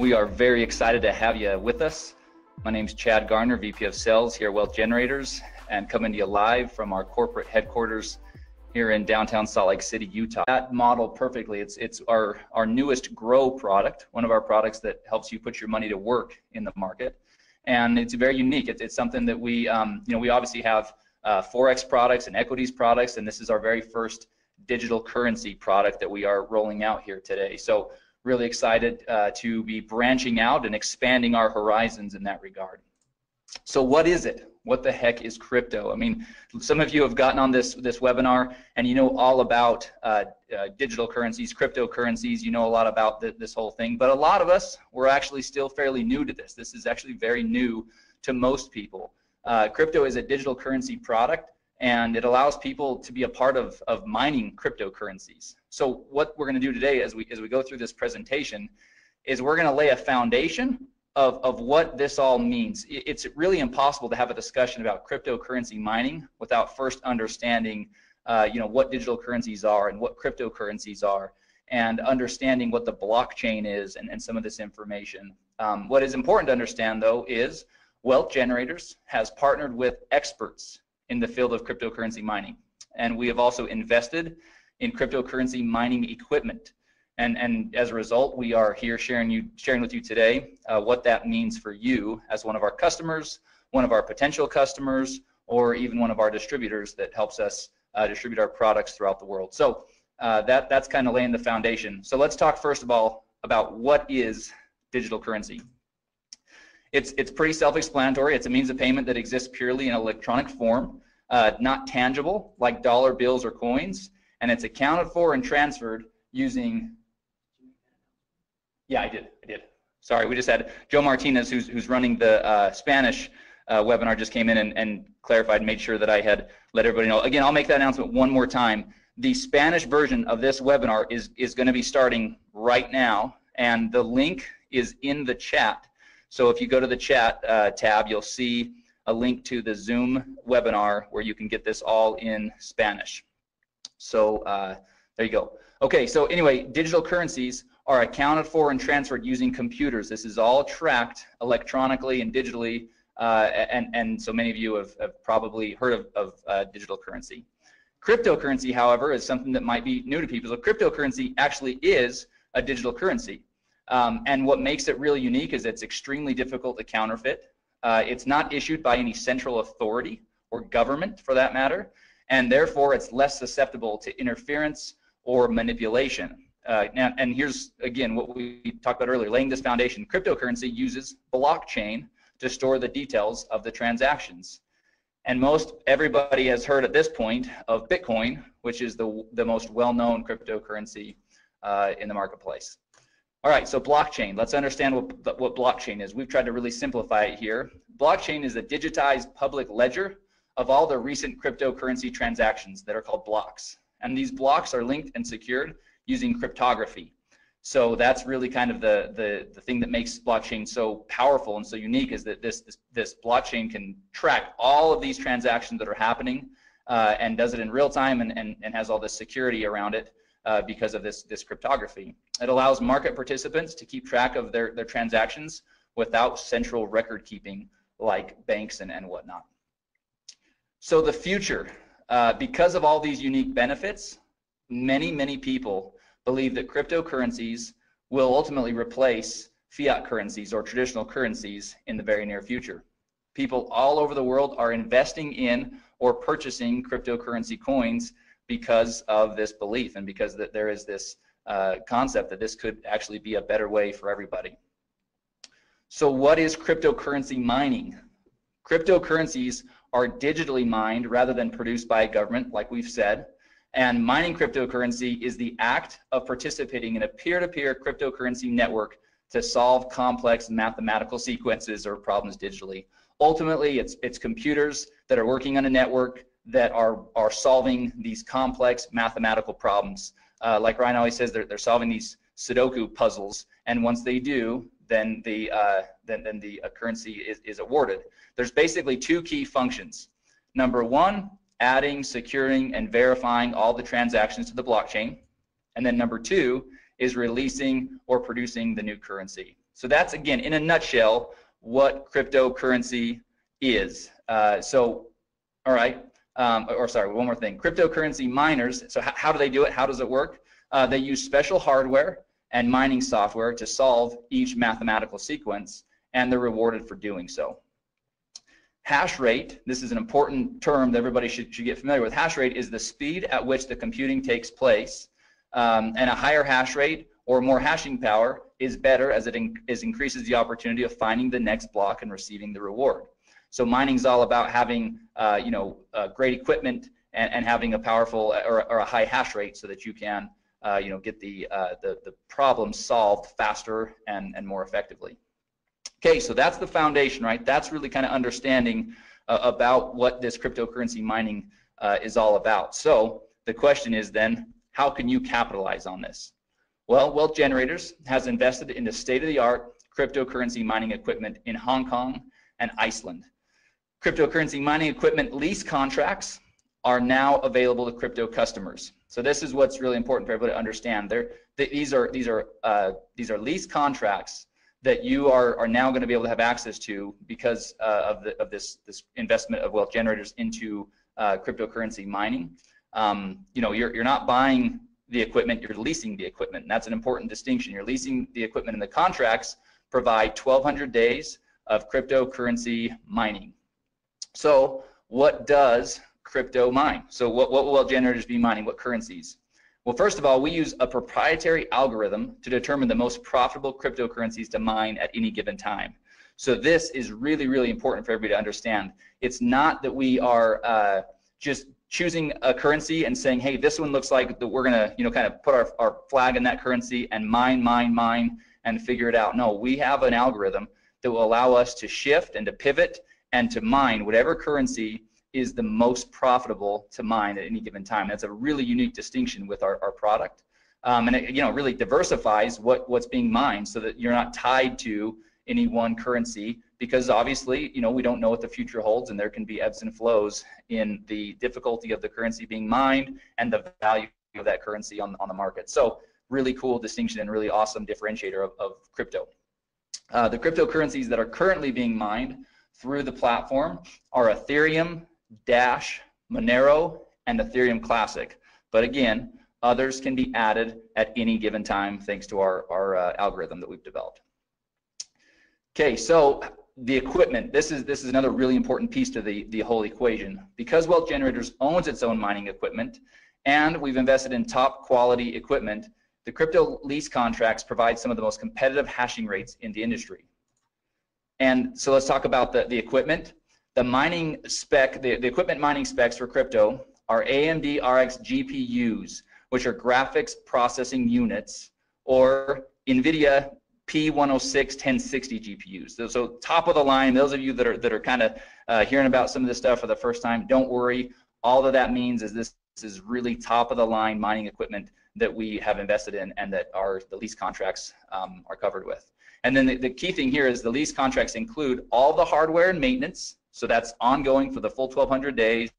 We are very excited to have you with us. My name is Chad Garner, VP of Sales here at Wealth Generators, and coming to you live from our corporate headquarters here in downtown Salt Lake City, Utah. That model perfectly. It's our newest Grow product, one of our products that helps you put your money to work in the market, and it's very unique. It's something that we we obviously have Forex products and equities products, and this is our very first digital currency product that we are rolling out here today. So really excited to be branching out and expanding our horizons in that regard. So what is it? What the heck is crypto? I mean, some of you have gotten on this webinar and you know all about digital currencies, cryptocurrencies. You know a lot about this whole thing, but a lot of us, we're actually still fairly new to this. This is actually very new to most people. Crypto is a digital currency product, and it allows people to be a part of mining cryptocurrencies. So what we're going to do today as we go through this presentation is we're going to lay a foundation of what this all means. It's really impossible to have a discussion about cryptocurrency mining without first understanding what digital currencies are and what cryptocurrencies are, and understanding what the blockchain is and some of this information. What is important to understand, though, is Wealth Generators has partnered with experts in the field of cryptocurrency mining, and we have also invested in cryptocurrency mining equipment, and as a result, we are here sharing with you today what that means for you as one of our customers, one of our potential customers, or even one of our distributors that helps us distribute our products throughout the world. So that's kind of laying the foundation. So let's talk first of all about what is digital currency. It's pretty self-explanatory. It's a means of payment that exists purely in electronic form, not tangible like dollar bills or coins, and it's accounted for and transferred using. Yeah, I did. Sorry, we just had Joe Martinez, who's running the Spanish webinar, just came in and clarified and made sure that I had let everybody know. Again, I'll make that announcement one more time. The Spanish version of this webinar is going to be starting right now, and the link is in the chat. So if you go to the chat tab, you'll see a link to the Zoom webinar where you can get this all in Spanish. So there you go. Okay, so anyway, digital currencies are accounted for and transferred using computers. This is all tracked electronically and digitally, and so many of you have probably heard of digital currency. Cryptocurrency, however, is something that might be new to people. So cryptocurrency actually is a digital currency. And what makes it really unique is it's extremely difficult to counterfeit. It's not issued by any central authority or government, for that matter, and therefore it's less susceptible to interference or manipulation. And here's, again, what we talked about earlier, laying this foundation. Cryptocurrency uses blockchain to store the details of the transactions. And most everybody has heard at this point of Bitcoin, which is the most well-known cryptocurrency in the marketplace. All right, so blockchain. Let's understand what blockchain is. We've tried to really simplify it here. Blockchain is a digitized public ledger of all the recent cryptocurrency transactions that are called blocks. And these blocks are linked and secured using cryptography. So that's really kind of the thing that makes blockchain so powerful and so unique, is that this blockchain can track all of these transactions that are happening and does it in real time and has all this security around it. Because of this cryptography. It allows market participants to keep track of their transactions without central record keeping like banks and whatnot. So the future, because of all these unique benefits, many people believe that cryptocurrencies will ultimately replace fiat currencies or traditional currencies in the very near future. People all over the world are investing in or purchasing cryptocurrency coins because of this belief and because that there is this concept that this could actually be a better way for everybody. So what is cryptocurrency mining? Cryptocurrencies are digitally mined rather than produced by a government, like we've said, and mining cryptocurrency is the act of participating in a peer-to-peer cryptocurrency network to solve complex mathematical sequences or problems digitally. Ultimately, it's computers that are working on a network that are solving these complex mathematical problems. Like Ryan always says, they're solving these Sudoku puzzles, and once they do, then the currency is awarded. There's basically two key functions. Number one, adding, securing, and verifying all the transactions to the blockchain, and then number two is releasing or producing the new currency. So that's, again, in a nutshell, what cryptocurrency is. All right, or sorry, one more thing. Cryptocurrency miners, so how do they do it? How does it work? They use special hardware and mining software to solve each mathematical sequence, and they're rewarded for doing so. Hash rate, this is an important term that everybody should get familiar with. Hash rate is the speed at which the computing takes place, and a higher hash rate or more hashing power is better as it increases the opportunity of finding the next block and receiving the reward. So mining is all about having great equipment and having a powerful or a high hash rate so that you can get the problem solved faster and more effectively. Okay, so that's the foundation, right? That's really kind of understanding about what this cryptocurrency mining is all about. So the question is then, how can you capitalize on this? Well, Wealth Generators has invested in the state-of-the-art cryptocurrency mining equipment in Hong Kong and Iceland. Cryptocurrency mining equipment lease contracts are now available to crypto customers. So this is what's really important for everybody to understand. These are lease contracts that you are now going to be able to have access to because of this investment of Wealth Generators into cryptocurrency mining. You're not buying the equipment, you're leasing the equipment. And that's an important distinction. You're leasing the equipment, and the contracts provide 1,200 days of cryptocurrency mining. So what does crypto mine? So what will Wealth Generators be mining? What currencies? Well, first of all, we use a proprietary algorithm to determine the most profitable cryptocurrencies to mine at any given time. So this is really, really important for everybody to understand. It's not that we are just choosing a currency and saying, hey, this one looks like that we're going to, kind of put our flag in that currency and mine, and figure it out. No, we have an algorithm that will allow us to shift and to pivot and to mine whatever currency is the most profitable to mine at any given time. That's a really unique distinction with our product. And it really diversifies what's being mined so that you're not tied to any one currency, because obviously, we don't know what the future holds, and there can be ebbs and flows in the difficulty of the currency being mined and the value of that currency on the market. So really cool distinction and really awesome differentiator of crypto. The cryptocurrencies that are currently being mined through the platform are Ethereum, Dash, Monero, and Ethereum Classic. But again, others can be added at any given time thanks to our algorithm that we've developed. Okay, so the equipment, this is another really important piece to the whole equation. Because Wealth Generators owns its own mining equipment and we've invested in top quality equipment, the crypto lease contracts provide some of the most competitive hashing rates in the industry. And so let's talk about the equipment. The mining spec, the equipment mining specs for crypto are AMD RX GPUs, which are graphics processing units, or NVIDIA P106 1060 GPUs. So top of the line, those of you that are kind of hearing about some of this stuff for the first time, don't worry. All that means is this is really top of the line mining equipment that we have invested in and that the lease contracts are covered with. And then the key thing here is the lease contracts include all the hardware and maintenance, so that's ongoing for the full 1,200 days,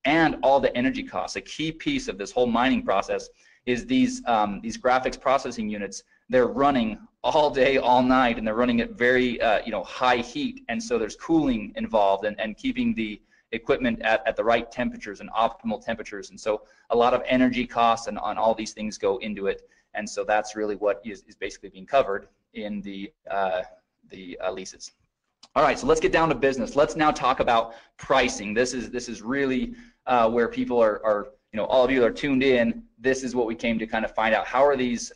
and all the energy costs. A key piece of this whole mining process is these graphics processing units. They're running all day, all night, and they're running at very high heat, and so there's cooling involved and keeping the equipment at the right temperatures and optimal temperatures, and so a lot of energy costs and on all these things go into it, and so that's really what is basically being covered in the leases. All right, so let's get down to business. Let's now talk about pricing. This is really where people are all of you are tuned in. This is what we came to kind of find out. How are these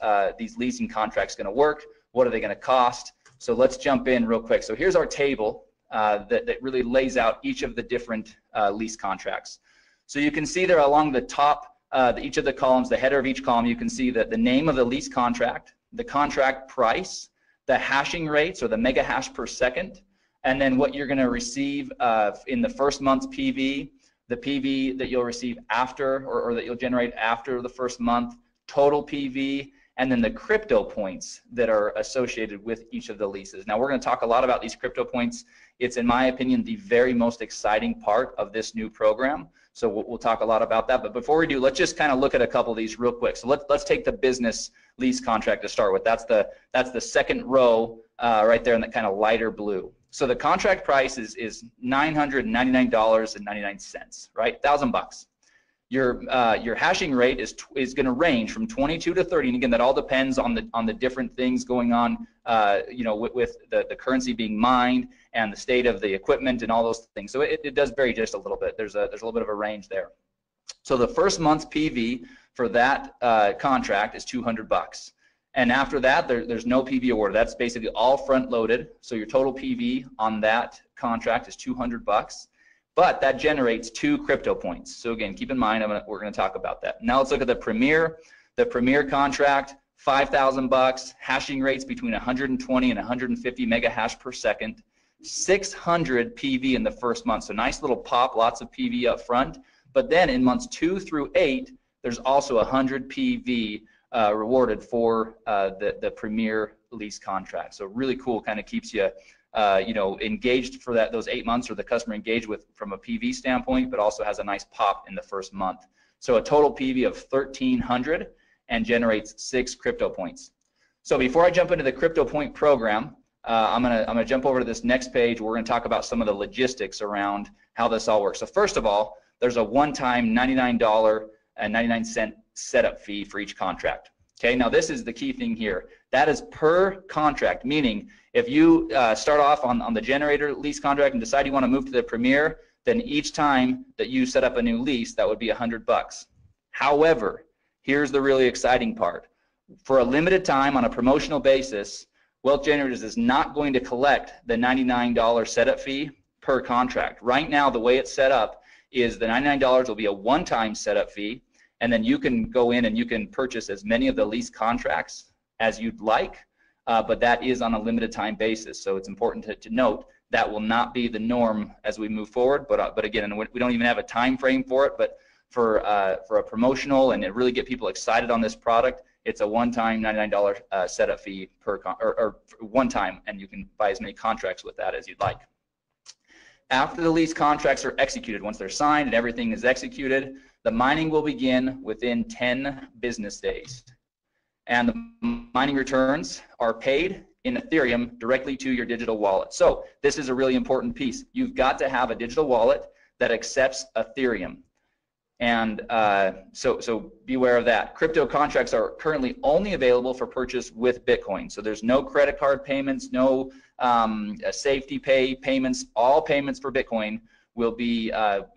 leasing contracts going to work? What are they going to cost? So let's jump in real quick. So here's our table that really lays out each of the different lease contracts. So you can see there along the top, each of the columns, the header of each column, you can see that the name of the lease contract, the contract price, the hashing rates or the mega hash per second, and then what you're going to receive in the first month's PV, the PV that you'll receive after or that you'll generate after the first month, total PV, and then the crypto points that are associated with each of the leases. Now we're going to talk a lot about these crypto points. It's, in my opinion, the very most exciting part of this new program. So we'll talk a lot about that. But before we do, let's just kind of look at a couple of these real quick. So let's take the business lease contract to start with. That's the second row right there in that kind of lighter blue. So the contract price is $999.99, right? $1,000. Your hashing rate is going to range from 22 to 30, and again, that all depends on the different things going on, with the currency being mined and the state of the equipment and all those things. So it does vary just a little bit. There's a little bit of a range there. So the first month's PV for that contract is $200. And after that, there's no PV awarded. That's basically all front loaded. So your total PV on that contract is $200, but that generates 2 crypto points. So again, keep in mind, we're going to talk about that. Now let's look at the Premier. The Premier contract, $5,000, hashing rates between 120 and 150 mega hash per second, 600 PV in the first month. So nice little pop, lots of PV up front. But then in months 2 through 8, there's also 100 PV rewarded for the Premier lease contract. So really cool, kind of keeps you engaged for those 8 months, or the customer engaged with from a PV standpoint, but also has a nice pop in the first month. So a total PV of 1,300 and generates 6 crypto points. So before I jump into the crypto point program, I'm gonna jump over to this next page. We're gonna talk about some of the logistics around how this all works. So first of all, there's a one-time $99.99 setup fee for each contract. Okay, now this is the key thing here. That is per contract, meaning if you start off on the generator lease contract and decide you want to move to the Premier, then each time that you set up a new lease, that would be $100. However, here's the really exciting part. For a limited time on a promotional basis, Wealth Generators is not going to collect the $99 setup fee per contract. Right now, the way it's set up is the $99 will be a one-time setup fee, and then you can go in and you can purchase as many of the lease contracts as you'd like, but that is on a limited time basis. So it's important to note that will not be the norm as we move forward. But again, we don't even have a time frame for it. But for a promotional and to really get people excited on this product, it's a one-time $99 setup fee or one time, and you can buy as many contracts with that as you'd like. After the lease contracts are executed, once they're signed and everything is executed, the mining will begin within 10 business days. And the mining returns are paid in Ethereum directly to your digital wallet. So this is a really important piece. You've got to have a digital wallet that accepts Ethereum. And so beware of that. Crypto contracts are currently only available for purchase with Bitcoin. So there's no credit card payments, no safety pay payments. All payments for Bitcoin will be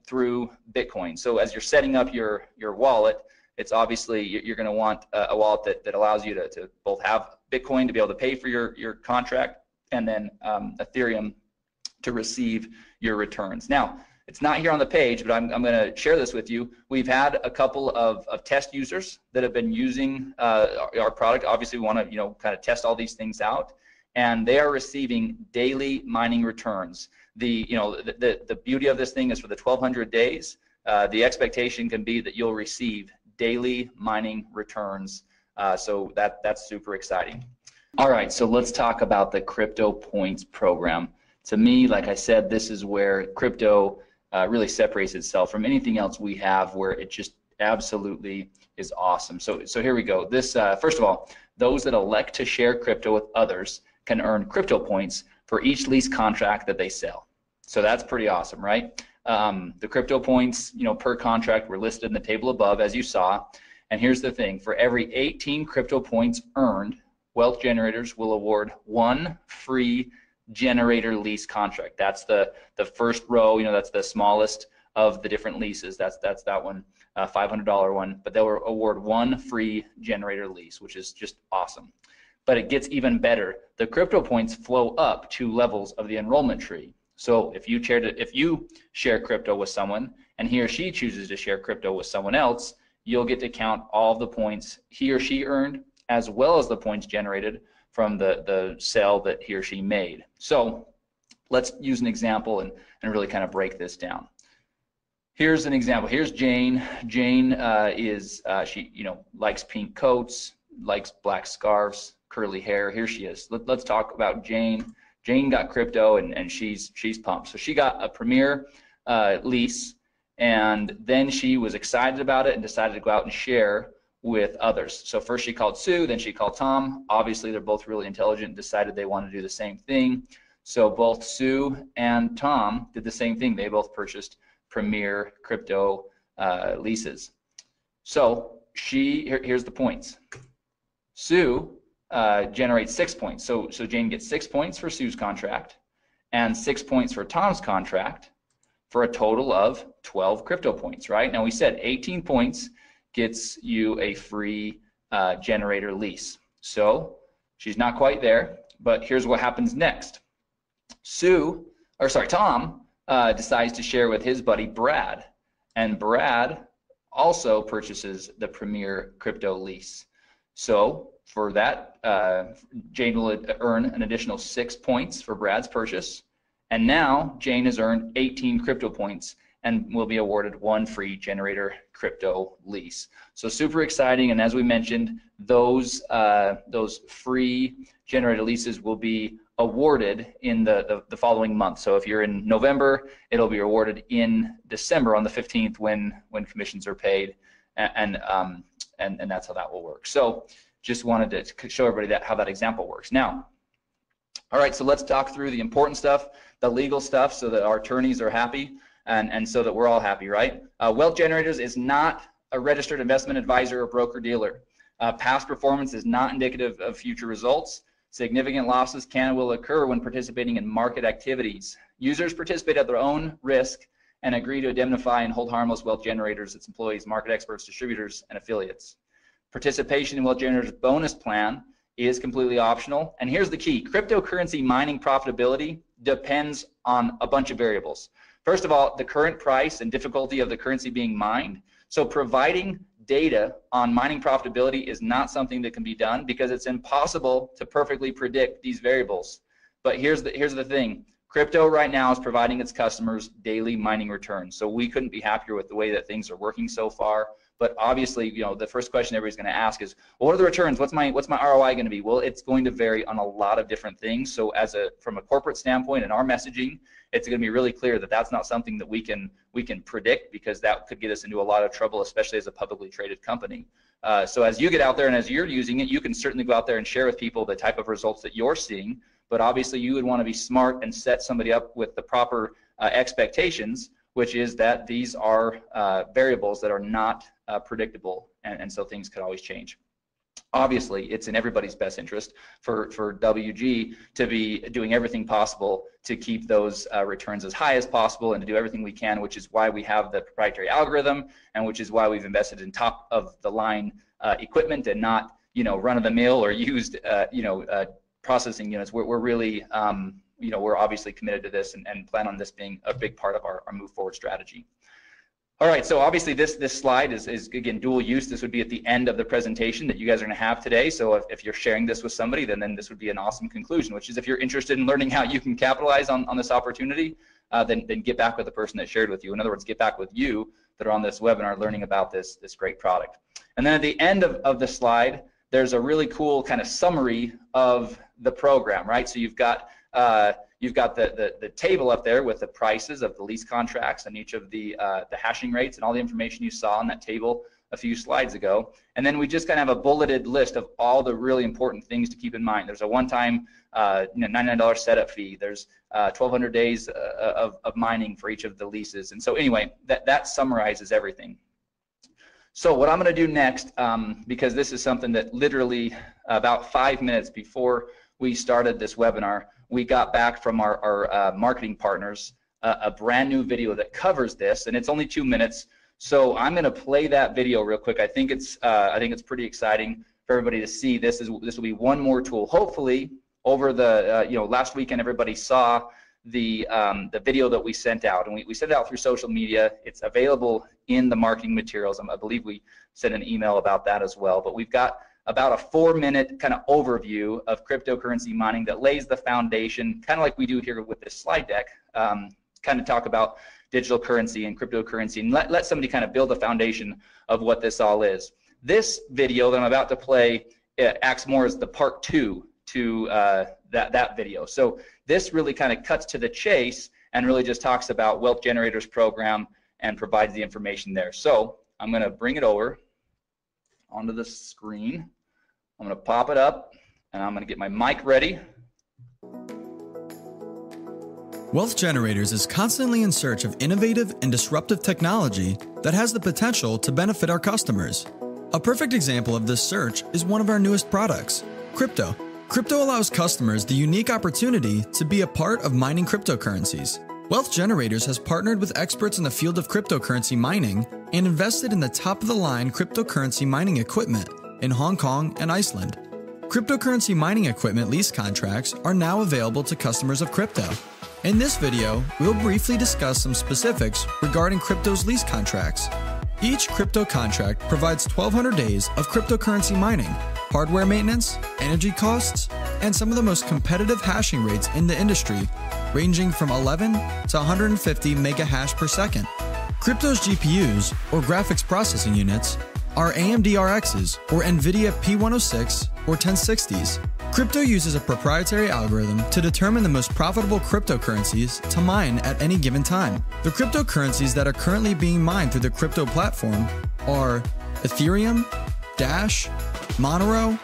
through Bitcoin. So as you're setting up your wallet, it's obviously you're going to want a wallet that allows you to both have Bitcoin to be able to pay for your contract, and then Ethereum to receive your returns. Now, it's not here on the page, but I'm going to share this with you. We've had a couple of test users that have been using our product. Obviously, we want to kind of test all these things out, and they are receiving daily mining returns. The beauty of this thing is for the 1,200 days, the expectation can be that you'll receive daily mining returns. So that's super exciting. All right, so let's talk about the Crypto Points program. To me, like I said, this is where crypto really separates itself from anything else we have, where it just absolutely is awesome. So here we go. This first of all, those that elect to share crypto with others can earn crypto points for each lease contract that they sell. So that's pretty awesome, right? The crypto points, per contract were listed in the table above, as you saw. And here's the thing: for every 18 crypto points earned, Wealth Generators will award 1 free generator lease contract. That's the first row. That's the smallest of the different leases. That's that one, $500 one. But they'll award 1 free generator lease, which is just awesome. But it gets even better. The crypto points flow up 2 levels of the enrollment tree. So if you share crypto with someone and he or she chooses to share crypto with someone else, you'll get to count all of the points he or she earned, as well as the points generated from the sale that he or she made. So let's use an example and really kind of break this down. Here's an example. Here's Jane. Jane she likes pink coats. likes black scarves, curly hair. Here she is. Let's talk about Jane. Jane got crypto, and she's pumped. So she got a Premier lease, and then she was excited about it and decided to go out and share with others. So first she called Sue, then she called Tom. Obviously they're both really intelligent and decided they want to do the same thing. So both Sue and Tom did the same thing. They both purchased Premier crypto leases. So here's the points. Sue generates 6 points. So Jane gets 6 points for Sue's contract and 6 points for Tom's contract for a total of 12 crypto points, right? Now we said 18 points gets you a free generator lease. So she's not quite there, but here's what happens next. Tom decides to share with his buddy Brad, and Brad also purchases the Premier crypto lease. So for that, Jane will earn an additional 6 points for Brad's purchase, and now Jane has earned 18 crypto points and will be awarded 1 free generator crypto lease. So super exciting, and as we mentioned, those free generator leases will be awarded in the following month. So if you're in November, it'll be awarded in December on the 15th when commissions are paid, and that's how that will work. So just wanted to show everybody how that example works. Now, all right, so let's talk through the important stuff, the legal stuff, so that our attorneys are happy and so that we're all happy, right? Wealth Generators is not a registered investment advisor or broker-dealer. Past performance is not indicative of future results. Significant losses can and will occur when participating in market activities. Users participate at their own risk and agree to indemnify and hold harmless Wealth Generators, its employees, market experts, distributors, and affiliates. Participation in Wealth Generators bonus plan is completely optional. And here's the key. Cryptocurrency mining profitability depends on a bunch of variables. First of all, the current price and difficulty of the currency being mined. So providing data on mining profitability is not something that can be done because it's impossible to perfectly predict these variables. But here's the thing. Crypto right now is providing its customers daily mining returns. So we couldn't be happier with the way that things are working so far. But obviously, you know, the first question everybody's going to ask is, well, what are the returns? What's my ROI going to be? Well, it's going to vary on a lot of different things. So from a corporate standpoint and our messaging, it's going to be really clear that that's not something that we can predict, because that could get us into a lot of trouble, especially as a publicly traded company. So as you get out there and as you're using it, you can certainly go out there and share with people the type of results that you're seeing. But obviously, you would want to be smart and set somebody up with the proper expectations, which is that these are variables that are not predictable, and so things could always change. Obviously, it's in everybody's best interest for WG to be doing everything possible to keep those returns as high as possible and to do everything we can, which is why we have the proprietary algorithm and which is why we've invested in top of the line equipment and not, you know, run of the mill or used, processing units. We're really, we're obviously committed to this and plan on this being a big part of our move forward strategy. All right, so obviously this slide is again dual use. This would be at the end of the presentation that you guys are going to have today. So if you're sharing this with somebody, then this would be an awesome conclusion, which is if you're interested in learning how you can capitalize on this opportunity, then get back with the person that shared with you. In other words, get back with you that are on this webinar learning about this great product. And then at the end of the slide, there's a really cool kind of summary of the program, right? So you've got the table up there with the prices of the lease contracts and each of the hashing rates and all the information you saw on that table a few slides ago. And then we just kind of have a bulleted list of all the really important things to keep in mind. There's a one-time $99 setup fee. There's 1,200 days of mining for each of the leases. And so anyway, that summarizes everything. So what I'm going to do next, because this is something that literally about 5 minutes before we started this webinar, we got back from our marketing partners a brand new video that covers this, and it's only 2 minutes. So I'm going to play that video real quick. I think it's pretty exciting for everybody to see. This will be one more tool. Hopefully, over the last weekend, everybody saw the video that we sent out, and we sent it out through social media. It's available in the marketing materials. I believe we sent an email about that as well. But we've got about a 4-minute kind of overview of cryptocurrency mining that lays the foundation, kind of like we do here with this slide deck, kind of talk about digital currency and cryptocurrency, and let somebody kind of build the foundation of what this all is. This video that I'm about to play acts more as the part 2 to that video. So this really kind of cuts to the chase and really just talks about Wealth Generators program and provides the information there. So I'm going to bring it over onto the screen. I'm going to pop it up, and I'm going to get my mic ready. Wealth Generators is constantly in search of innovative and disruptive technology that has the potential to benefit our customers. A perfect example of this search is one of our newest products, crypto. Crypto allows customers the unique opportunity to be a part of mining cryptocurrencies. Wealth Generators has partnered with experts in the field of cryptocurrency mining and invested in the top-of-the-line cryptocurrency mining equipment in Hong Kong and Iceland. Cryptocurrency mining equipment lease contracts are now available to customers of crypto. In this video, we'll briefly discuss some specifics regarding crypto's lease contracts. Each crypto contract provides 1,200 days of cryptocurrency mining, hardware maintenance, energy costs, and some of the most competitive hashing rates in the industry, ranging from 11 to 150 mega hash per second. Crypto's GPUs, or graphics processing units, are AMD RXs, or NVIDIA P106 or 1060s. Crypto uses a proprietary algorithm to determine the most profitable cryptocurrencies to mine at any given time. The cryptocurrencies that are currently being mined through the crypto platform are Ethereum, Dash, Monero,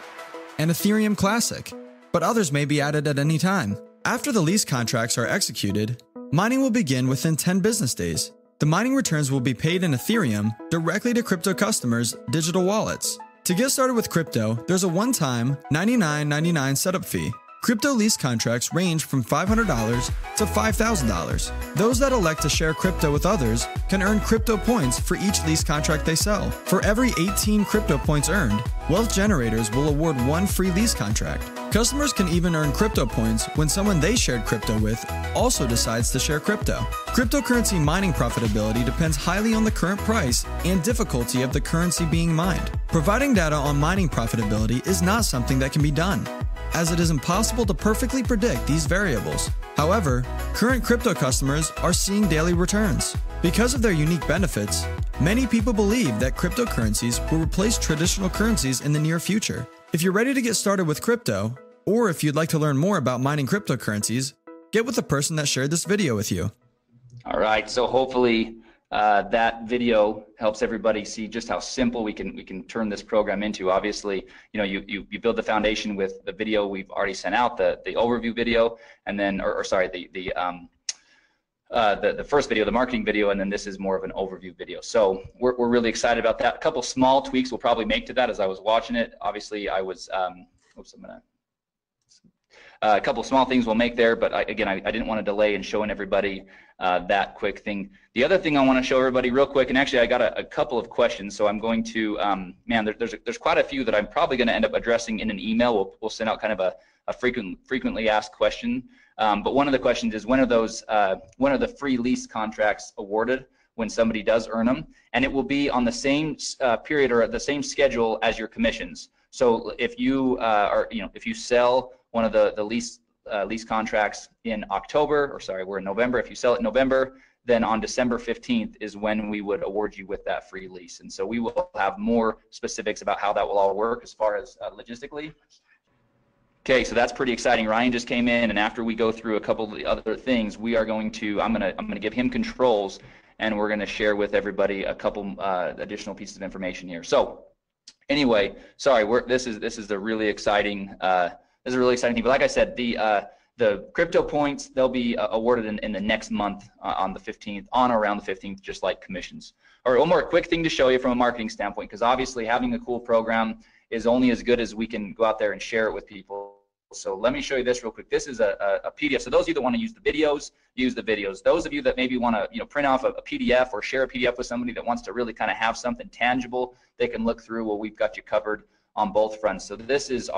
and Ethereum Classic, but others may be added at any time. After the lease contracts are executed, mining will begin within 10 business days. The mining returns will be paid in Ethereum directly to crypto customers' digital wallets. To get started with crypto, there's a one-time $99.99 setup fee. Crypto lease contracts range from $500 to $5,000. Those that elect to share crypto with others can earn crypto points for each lease contract they sell. For every 18 crypto points earned, Wealth Generators will award one free lease contract. Customers can even earn crypto points when someone they shared crypto with also decides to share crypto. Cryptocurrency mining profitability depends highly on the current price and difficulty of the currency being mined. Providing data on mining profitability is not something that can be done, as it is impossible to perfectly predict these variables. However, current crypto customers are seeing daily returns. Because of their unique benefits, many people believe that cryptocurrencies will replace traditional currencies in the near future. If you're ready to get started with crypto, or if you'd like to learn more about mining cryptocurrencies, get with the person that shared this video with you. All right, so hopefully that video helps everybody see just how simple we can turn this program into. Obviously, you know, you build the foundation with the video we've already sent out, the overview video, and then, the first video, the marketing video, and then this is more of an overview video. So we're really excited about that. A couple small tweaks we'll probably make to that as I was watching it. Obviously, I was, a couple small things we'll make there, but I didn't want to delay in showing everybody that quick thing. The other thing I want to show everybody real quick, and actually I got a couple of questions, so I'm going to, there's quite a few that I'm probably going to end up addressing in an email. We'll send out kind of a frequently asked question. But one of the questions is, when are the free lease contracts awarded when somebody does earn them? And it will be on the same period or the same schedule as your commissions. So if you if you sell one of the lease contracts in October, or sorry, we're in November. If you sell it in November, then on December 15th is when we would award you with that free lease. And so we will have more specifics about how that will all work as far as logistically. Okay, so that's pretty exciting. Ryan just came in, and after we go through a couple of the other things, we are going to, I'm gonna give him controls, and we're gonna share with everybody a couple additional pieces of information here. So anyway, sorry, this is the really exciting this is a really exciting thing. But like I said, the crypto points, they'll be awarded in the next month on the 15th, on or around the 15th, just like commissions. All right, one more quick thing to show you from a marketing standpoint, because obviously having a cool program is only as good as we can go out there and share it with people. So let me show you this real quick. This is a PDF. So those of you that want to use the videos, use the videos. Those of you that maybe want to print off a PDF or share a PDF with somebody that wants to really kind of have something tangible they can look through, well, we've got you covered on both fronts. So this is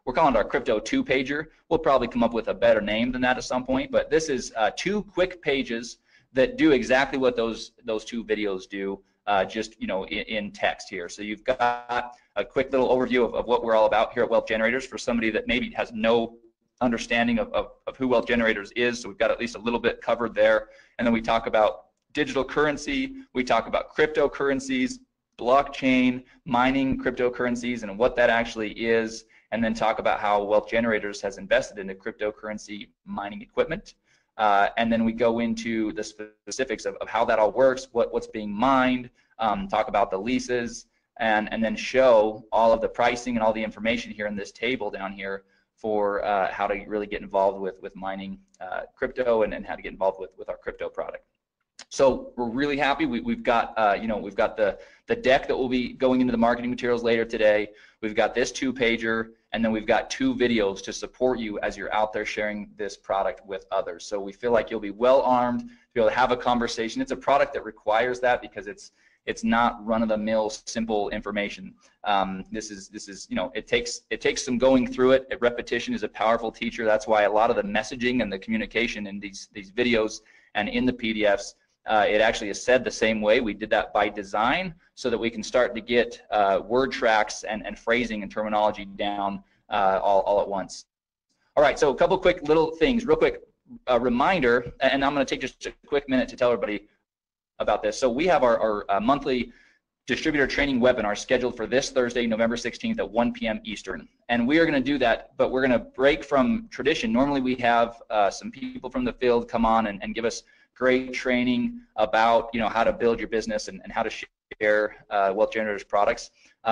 we're calling it our Crypto 2-pager. We'll probably come up with a better name than that at some point, but this is 2 quick pages that do exactly what those 2 videos do, just in text here. So you've got a quick little overview of what we're all about here at Wealth Generators for somebody that maybe has no understanding of who Wealth Generators is. So we've got at least a little bit covered there. And then we talk about digital currency, we talk about cryptocurrencies, blockchain, mining cryptocurrencies and what that actually is, and then talk about how Wealth Generators has invested into cryptocurrency mining equipment. And then we go into the specifics of how that all works, what's being mined, talk about the leases, and then show all of the pricing and all the information here in this table down here for how to really get involved with mining crypto and how to get involved with our crypto product. So we're really happy. We've got we've got the deck that will be going into the marketing materials later today. We've got this 2-pager, and then we've got 2 videos to support you as you're out there sharing this product with others. So we feel like you'll be well armed to be able to have a conversation. It's a product that requires that because it's not run-of-the-mill simple information. This is it takes some going through it. Repetition is a powerful teacher. That's why a lot of the messaging and the communication in these videos and in the PDFs, it actually is said the same way. We did that by design so that we can start to get word tracks and phrasing and terminology down all at once. All right, so a couple quick little things, real quick reminder, and I'm going to take just a quick minute to tell everybody about this. So we have our monthly distributor training webinar scheduled for this Thursday, November 16th at 1 p.m. Eastern. And we are going to do that, but we're going to break from tradition. Normally we have some people from the field come on and give us great training about how to build your business and how to share Wealth Generators products.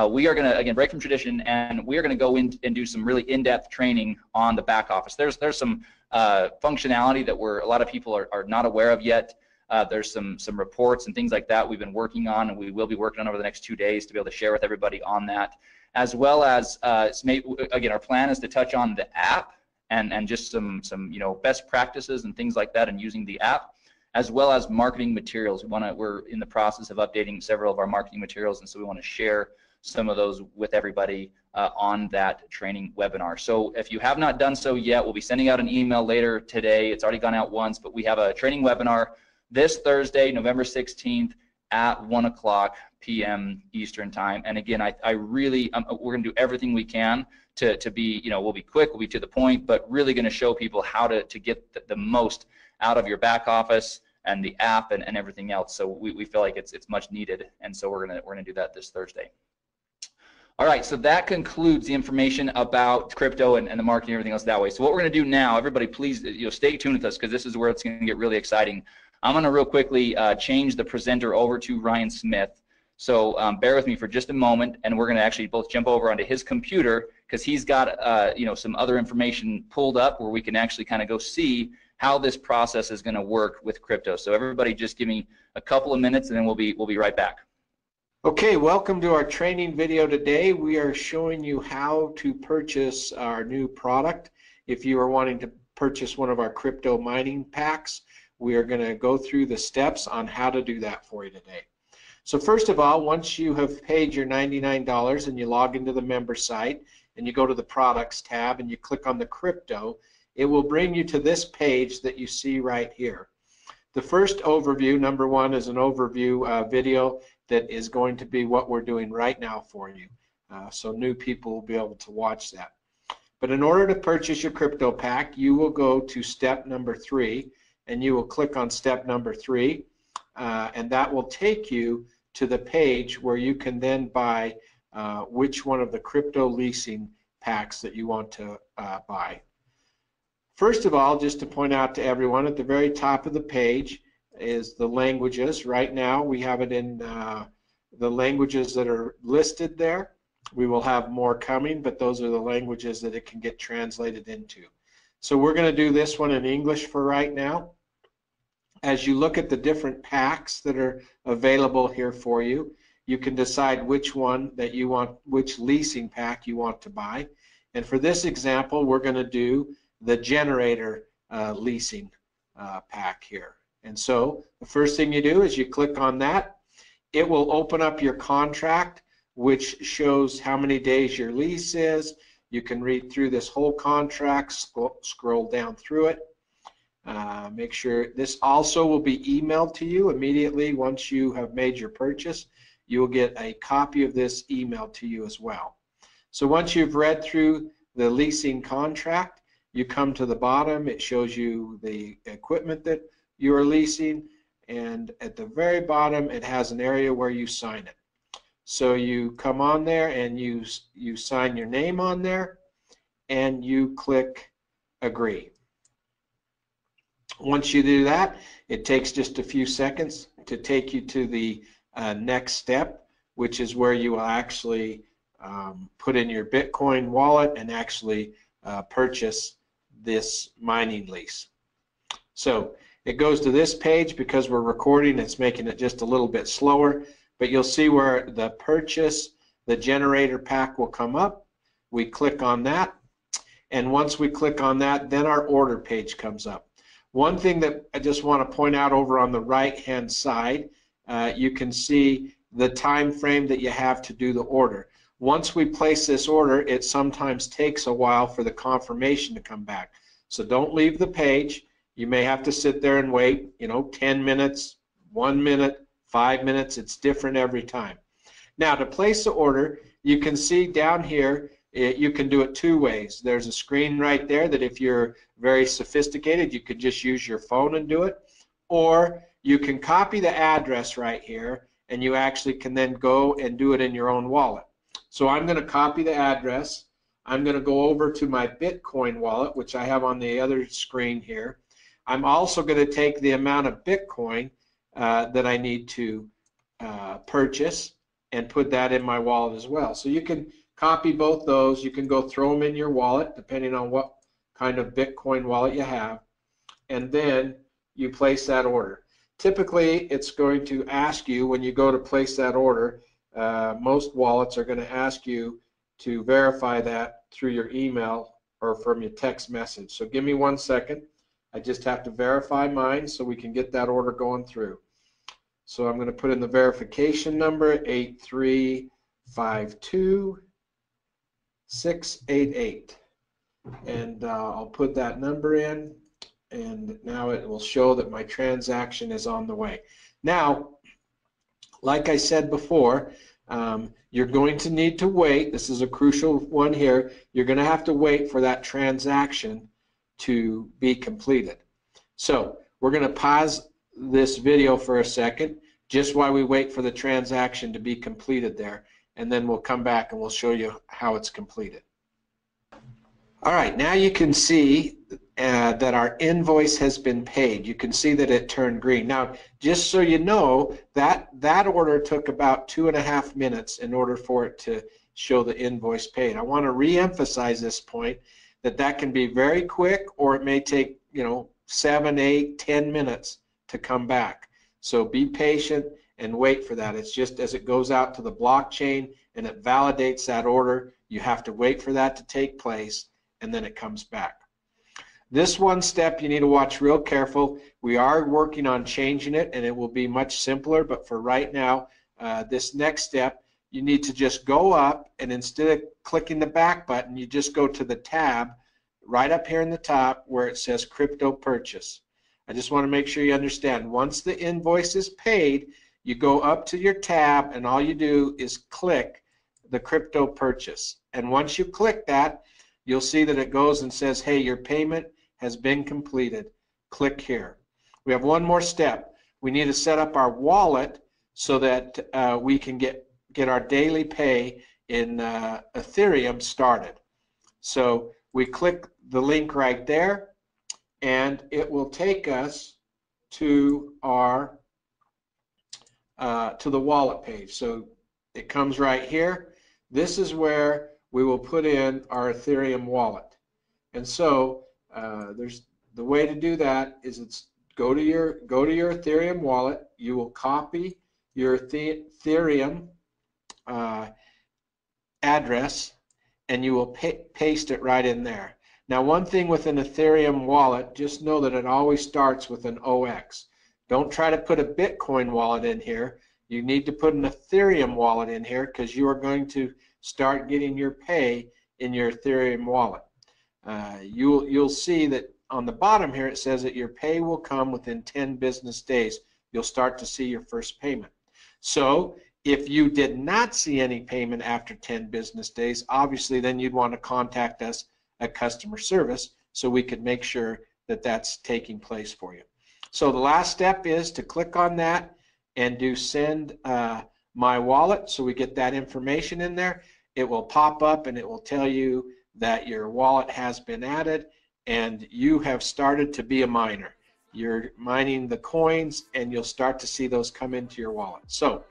We are going to again break from tradition, and we are going to go in and do some really in-depth training on the back office. There's some functionality that a lot of people are not aware of yet. There's some reports and things like that we've been working on, and we will be working on over the next 2 days to be able to share with everybody on that, as well as again, our plan is to touch on the app and just some best practices and things like that, and using the app, as well as marketing materials. We're in the process of updating several of our marketing materials, and so we want to share some of those with everybody on that training webinar. So if you have not done so yet, we'll be sending out an email later today. It's already gone out once, but we have a training webinar this Thursday, November 16th at 1 p.m. Eastern time. And again, we're going to do everything we can to be, we'll be quick, we'll be to the point, but really going to show people how to get the most out of your back office and the app and everything else. So we feel like it's much needed, and so we're gonna do that this Thursday. All right, so that concludes the information about crypto and the marketing and everything else that way. So what we're gonna do now, everybody please stay tuned with us, because this is where it's gonna get really exciting. I'm gonna real quickly change the presenter over to Ryan Smith. So bear with me for just a moment, and we're gonna actually both jump over onto his computer, because he's got some other information pulled up where we can actually kind of go see how this process is going to work with crypto. So everybody just give me a couple of minutes, and then we'll be right back. Okay, welcome to our training video today. We are showing you how to purchase our new product. If you are wanting to purchase one of our crypto mining packs, we are going to go through the steps on how to do that for you today. So first of all, once you have paid your $99 and you log into the member site and you go to the products tab and you click on the crypto, it will bring you to this page that you see right here. The first overview, number 1, is an overview video that is going to be what we're doing right now for you. So new people will be able to watch that. But in order to purchase your crypto pack, you will go to step number 3, and you will click on step number 3, and that will take you to the page where you can then buy which one of the crypto leasing packs that you want to buy. First of all, just to point out to everyone, at the very top of the page is the languages. Right now we have it in the languages that are listed there. We will have more coming, but those are the languages that it can get translated into. So we're going to do this one in English for right now. As you look at the different packs that are available here for you, you can decide which one that you want, which leasing pack you want to buy. And for this example, we're going to do the generator leasing pack here. And so the first thing you do is you click on that. It will open up your contract, which shows how many days your lease is. You can read through this whole contract, scroll down through it. Make sure this also will be emailed to you immediately once you have made your purchase. You will get a copy of this emailed to you as well. So once you've read through the leasing contract, you come to the bottom. It shows you the equipment that you are leasing, and at the very bottom it has an area where you sign it. So you come on there and you sign your name on there and you click agree. Once you do that, it takes just a few seconds to take you to the next step, which is where you will actually put in your Bitcoin wallet and actually purchase this mining lease. So it goes to this page. Because we're recording, it's making it just a little bit slower, but you'll see where the purchase, the generator pack will come up. We click on that, and once we click on that, then our order page comes up. One thing that I just want to point out over on the right hand side, you can see the time frame that you have to do the order. Once we place this order, it sometimes takes a while for the confirmation to come back. So don't leave the page. You may have to sit there and wait, 10 minutes, 1 minute, 5 minutes. It's different every time. Now, to place the order, you can see down here, you can do it two ways. There's a screen right there that if you're very sophisticated, you could just use your phone and do it. Or you can copy the address right here, and you actually can then go and do it in your own wallet. So I'm going to copy the address. I'm going to go over to my Bitcoin wallet, which I have on the other screen here. I'm also going to take the amount of Bitcoin that I need to purchase and put that in my wallet as well. So you can copy both those. You can go throw them in your wallet, depending on what kind of Bitcoin wallet you have, and then you place that order. Typically, it's going to ask you when you go to place that order, most wallets are going to ask you to verify that through your email or from your text message. So give me 1 second. I just have to verify mine so we can get that order going through. So I'm going to put in the verification number, 8352688. And I'll put that number in, and now it will show that my transaction is on the way. Now, like I said before, you're going to need to wait. This is a crucial one here. You're going to have to wait for that transaction to be completed. So we're going to pause this video for a second just while we wait for the transaction to be completed there, and then we'll come back and we'll show you how it's completed. All right, now you can see that our invoice has been paid. You can see that it turned green. Now, just so you know, that order took about 2.5 minutes in order for it to show the invoice paid. I want to re-emphasize this point, that can be very quick, or it may take 7, 8, 10 minutes to come back. So be patient and wait for that. It's just as it goes out to the blockchain and it validates that order, you have to wait for that to take place, and then it comes back. This one step you need to watch real careful. We are working on changing it, and it will be much simpler, but for right now, this next step, you need to just go up, and instead of clicking the back button, you just go to the tab right up here in the top where it says crypto purchase. I just want to make sure you understand. Once the invoice is paid, you go up to your tab, and all you do is click the crypto purchase. And once you click that, you'll see that it goes and says, hey, your payment has been completed. Click here. We have one more step. We need to set up our wallet so that we can get our daily pay in Ethereum started. So we click the link right there, and it will take us to our to the wallet page. So it comes right here. This is where we will put in our Ethereum wallet. And so there's the way to do that is go to your Ethereum wallet. You will copy your Ethereum address, and you will paste it right in there. Now, one thing with an Ethereum wallet, just know that it always starts with an OX. Don't try to put a Bitcoin wallet in here. You need to put an Ethereum wallet in here, because you are going to start getting your pay in your Ethereum wallet. You'll see that on the bottom here it says that your pay will come within 10 business days. You'll start to see your first payment. So if you did not see any payment after 10 business days, obviously then you'd want to contact us at customer service so we could make sure that that's taking place for you. So the last step is to click on that and do send My Wallet, so we get that information in there. It will pop up and it will tell you that your wallet has been added and you have started to be a miner. You're mining the coins and you'll start to see those come into your wallet. So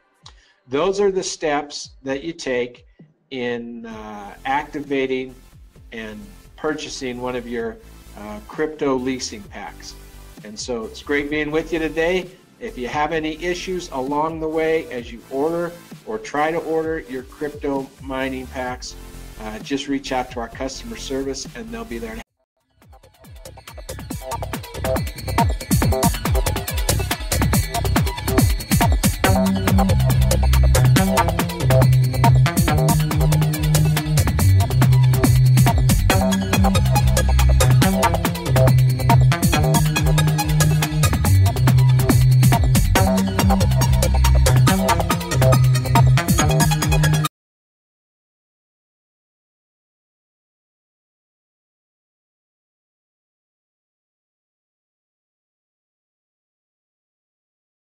those are the steps that you take in activating and purchasing one of your crypto leasing packs. And so it's great being with you today. If you have any issues along the way as you order or try to order your crypto mining packs, just reach out to our customer service and they'll be there to